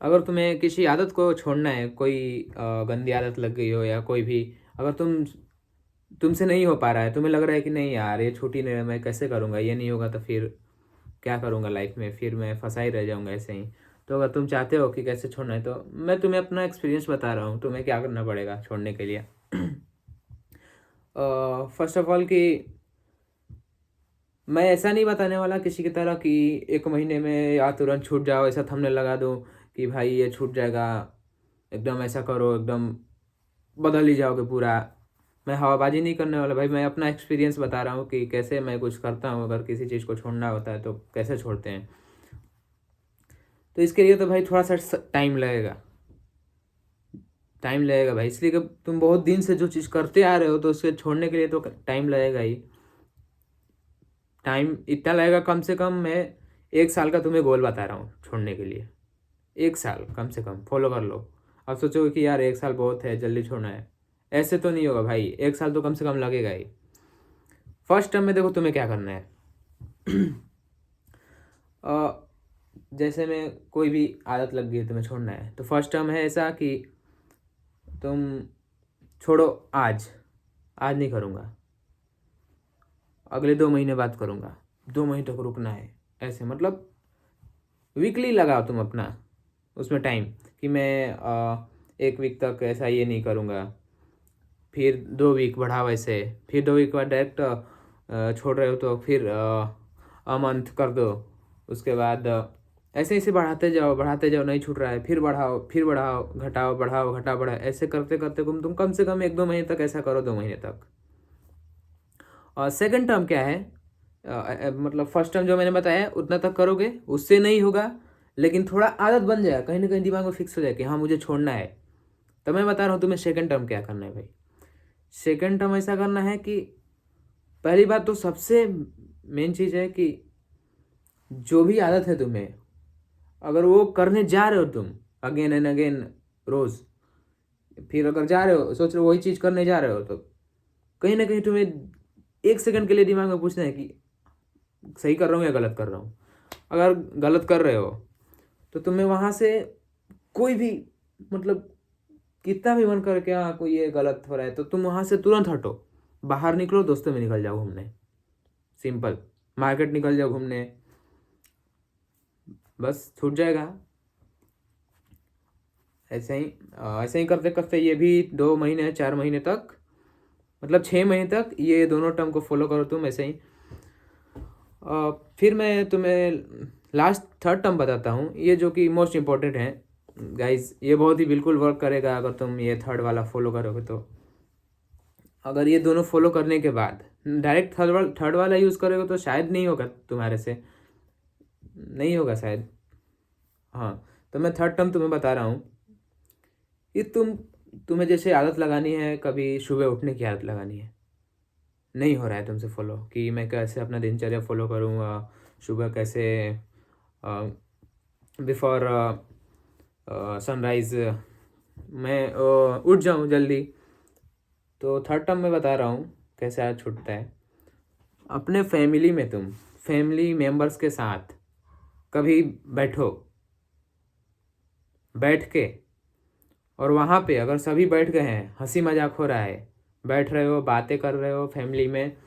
अगर तुम्हें किसी आदत को छोड़ना है, कोई गंदी आदत लग गई हो या कोई भी, अगर तुमसे नहीं हो पा रहा है, तुम्हें लग रहा है कि नहीं यार ये छूट ही नहीं रहा, मैं कैसे करूँगा, ये नहीं होगा तो फिर क्या करूँगा लाइफ में, फिर मैं फंसा ही रह जाऊँगा ऐसे ही। तो अगर तुम चाहते हो कि कैसे छोड़ना है, तो मैं तुम्हें अपना एक्सपीरियंस बता रहा हूँ तुम्हें क्या करना पड़ेगा छोड़ने के लिए। फर्स्ट ऑफ ऑल कि मैं ऐसा नहीं बताने वाला किसी की तरह कि 1 महीने में या तुरंत छूट जाओ, ऐसा थंबनेल लगा दो कि भाई ये छूट जाएगा, एकदम ऐसा करो, एकदम बदल ही जाओगे पूरा। मैं हवाबाजी नहीं करने वाला भाई, मैं अपना एक्सपीरियंस बता रहा हूँ कि कैसे मैं कुछ करता हूँ, अगर किसी चीज़ को छोड़ना होता है तो कैसे छोड़ते हैं। तो इसके लिए तो भाई थोड़ा सा टाइम लगेगा, टाइम लगेगा भाई, इसलिए कि तुम बहुत दिन से जो चीज़ करते आ रहे हो तो उसके छोड़ने के लिए तो टाइम लगेगा ही। टाइम इतना लगेगा, कम से कम मैं 1 साल का तुम्हें गोल बता रहा हूँ छोड़ने के लिए। 1 साल कम से कम फॉलो कर लो। अब सोचोगे कि यार 1 साल बहुत है, जल्दी छोड़ना है, ऐसे तो नहीं होगा भाई, 1 साल तो कम से कम लगेगा ही। फर्स्ट टर्म में देखो तुम्हें क्या करना है। जैसे में कोई भी आदत लग गई है, तुम्हें छोड़ना है, तो फर्स्ट टर्म है ऐसा कि तुम छोड़ो आज, आज नहीं करूँगा, अगले 2 महीने बाद करूँगा, 2 महीने तक रुकना है, ऐसे मतलब वीकली लगाओ तुम अपना उसमें टाइम कि मैं 1 वीक तक ऐसा ये नहीं करूँगा, फिर 2 वीक बढ़ाओ ऐसे, फिर 2 वीक बाद डायरेक्ट छोड़ रहे हो तो फिर मंथ कर दो। उसके बाद ऐसे ऐसे बढ़ाते जाओ, बढ़ाते जाओ, नहीं छूट रहा है फिर बढ़ाओ, फिर बढ़ाओ, घटाओ बढ़ाओ घटाओ बढ़ाओ, ऐसे करते करते तुम कम से कम 1-2 महीने तक ऐसा करो, 2 महीने तक। और सेकंड टर्म क्या है, मतलब फर्स्ट टर्म जो मैंने बताया उतना तक करोगे, उससे नहीं होगा, लेकिन थोड़ा आदत बन जाएगा, कहीं ना कहीं दिमाग में फिक्स हो जाए कि हाँ मुझे छोड़ना है। तो मैं बता रहा हूँ तुम्हें सेकंड टर्म क्या करना है भाई। सेकंड टर्म ऐसा करना है कि पहली बात तो सबसे मेन चीज़ है कि जो भी आदत है तुम्हें, अगर वो करने जा रहे हो तुम अगेन एंड अगेन रोज़, फिर अगर जा रहे हो सोच रहे हो वही चीज़ करने जा रहे हो, तो कहीं ना कहीं तुम्हें 1 सेकंड के लिए दिमाग में पूछना है कि सही कर रहा हूँ या गलत कर रहा हूँ। अगर गलत कर रहे हो तो तुम्हें वहाँ से कोई भी, मतलब कितना भी मन करके हाँ कोई ये गलत हो रहा है तो तुम वहाँ से तुरंत हटो, बाहर निकलो, दोस्तों में निकल जाओ घूमने, सिंपल, मार्केट निकल जाओ घूमने, बस छूट जाएगा। ऐसे ही करते करते ये भी 2 महीने 4 महीने तक, मतलब 6 महीने तक ये दोनों टर्म को फॉलो करो तुम ऐसे ही। फिर मैं तुम्हें लास्ट थर्ड टर्म बताता हूँ, ये जो कि मोस्ट इम्पोर्टेंट है गाइज, ये बहुत ही बिल्कुल वर्क करेगा अगर तुम ये थर्ड वाला फॉलो करोगे तो। अगर ये दोनों फॉलो करने के बाद डायरेक्ट थर्ड वाला यूज़ करोगे तो शायद नहीं होगा तुम्हारे से, नहीं होगा शायद। हाँ, तो मैं थर्ड टर्म तुम्हें बता रहा हूँ कि तुम्हें जैसे आदत लगानी है, कभी सुबह उठने की आदत लगानी है, नहीं हो रहा है तुमसे फॉलो कि मैं कैसे अपना दिनचर्या फॉलो करूँगा, सुबह कैसे बिफोर सनराइज मैं उठ जाऊँ जल्दी। तो थर्ड टर्म में बता रहा हूँ कैसे आज छूटता है। अपने फैमिली में तुम फैमिली मेंबर्स के साथ कभी बैठो, बैठ के, और वहाँ पे अगर सभी बैठ गए हैं, हंसी मजाक हो रहा है, बैठ रहे हो, बातें कर रहे हो फैमिली में,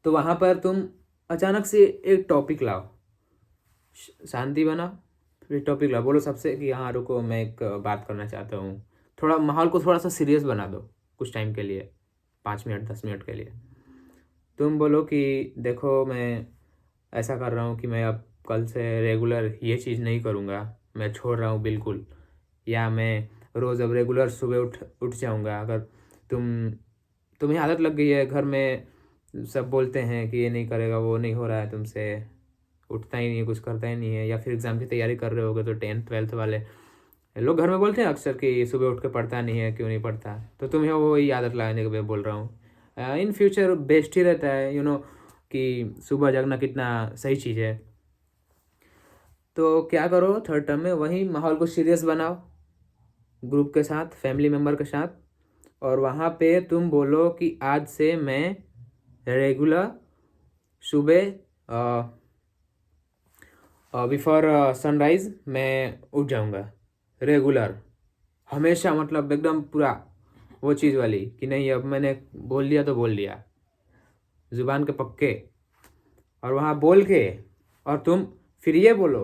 तो वहाँ पर तुम अचानक से एक टॉपिक लाओ, शांति बना, फिर टॉपिक लाओ, बोलो सबसे कि हाँ रुको मैं एक बात करना चाहता हूँ, थोड़ा माहौल को थोड़ा सा सीरियस बना दो कुछ टाइम के लिए, 5 मिनट 10 मिनट के लिए। तुम बोलो कि देखो मैं ऐसा कर रहा हूँ कि मैं अब कल से रेगुलर ये चीज़ नहीं करूँगा, मैं छोड़ रहा हूँ बिल्कुल, या मैं रोज़ अब रेगुलर सुबह उठ उठ जाऊँगा। अगर तुम्हें आदत लग गई है, घर में सब बोलते हैं कि ये नहीं करेगा, वो नहीं हो रहा है तुमसे, उठता ही नहीं है, कुछ करता ही नहीं है, या फिर एग्ज़ाम की तैयारी कर रहे होगे तो 10th 12th वाले लोग घर में बोलते हैं अक्सर कि सुबह उठ के पढ़ता नहीं है, क्यों नहीं पढ़ता, तो तुम्हें वो ही आदत लगाने के लिए बोल रहा हूँ। इन फ्यूचर बेस्ट ही रहता है कि सुबह जगना कितना सही चीज़ है। तो क्या करो थर्ड टर्म में, वही माहौल को सीरियस बनाओ ग्रुप के साथ, फैमिली मेम्बर के साथ, और वहाँ पे तुम बोलो कि आज से मैं रेगुलर सुबह बिफोर सनराइज़ मैं उठ जाऊँगा रेगुलर, हमेशा, मतलब एकदम पूरा वो चीज़ वाली कि नहीं अब मैंने बोल दिया तो बोल दिया, ज़ुबान के पक्के। और वहाँ बोल के और तुम फिर ये बोलो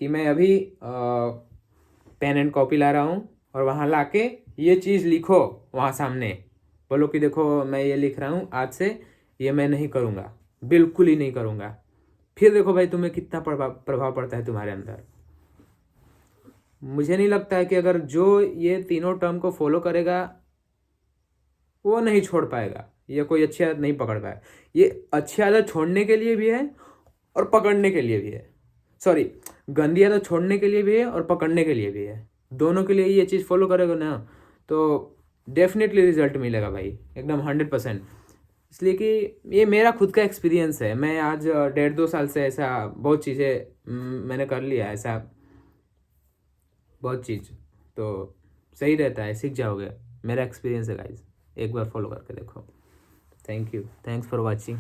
कि मैं अभी पेन एंड कॉपी ला रहा हूँ और वहाँ ला के ये चीज़ लिखो वहाँ सामने, बोलो कि देखो मैं ये लिख रहा हूँ, आज से ये मैं नहीं करूँगा, बिल्कुल ही नहीं करूँगा। फिर देखो भाई तुम्हें कितना प्रभाव पड़ता है तुम्हारे अंदर। मुझे नहीं लगता है कि अगर जो ये तीनों टर्म को फॉलो करेगा वो नहीं छोड़ पाएगा, ये कोई अच्छी आदत नहीं पकड़ पाए। ये अच्छी आदत छोड़ने के लिए भी है और पकड़ने के लिए भी है, सॉरी, गंदी आदत छोड़ने के लिए भी है और पकड़ने के लिए भी है, दोनों के लिए ये चीज़ फॉलो करेगा ना तो डेफिनेटली रिजल्ट मिलेगा भाई, एकदम 100%। इसलिए कि ये मेरा खुद का एक्सपीरियंस है, मैं आज 1.5-2 साल से ऐसा बहुत चीज़ें मैंने कर लिया ऐसा बहुत चीज़, तो सही रहता है, सीख जाओगे, मेरा एक्सपीरियंस है गाइज, एक बार फॉलो करके देखो। Thank you, thanks for watching.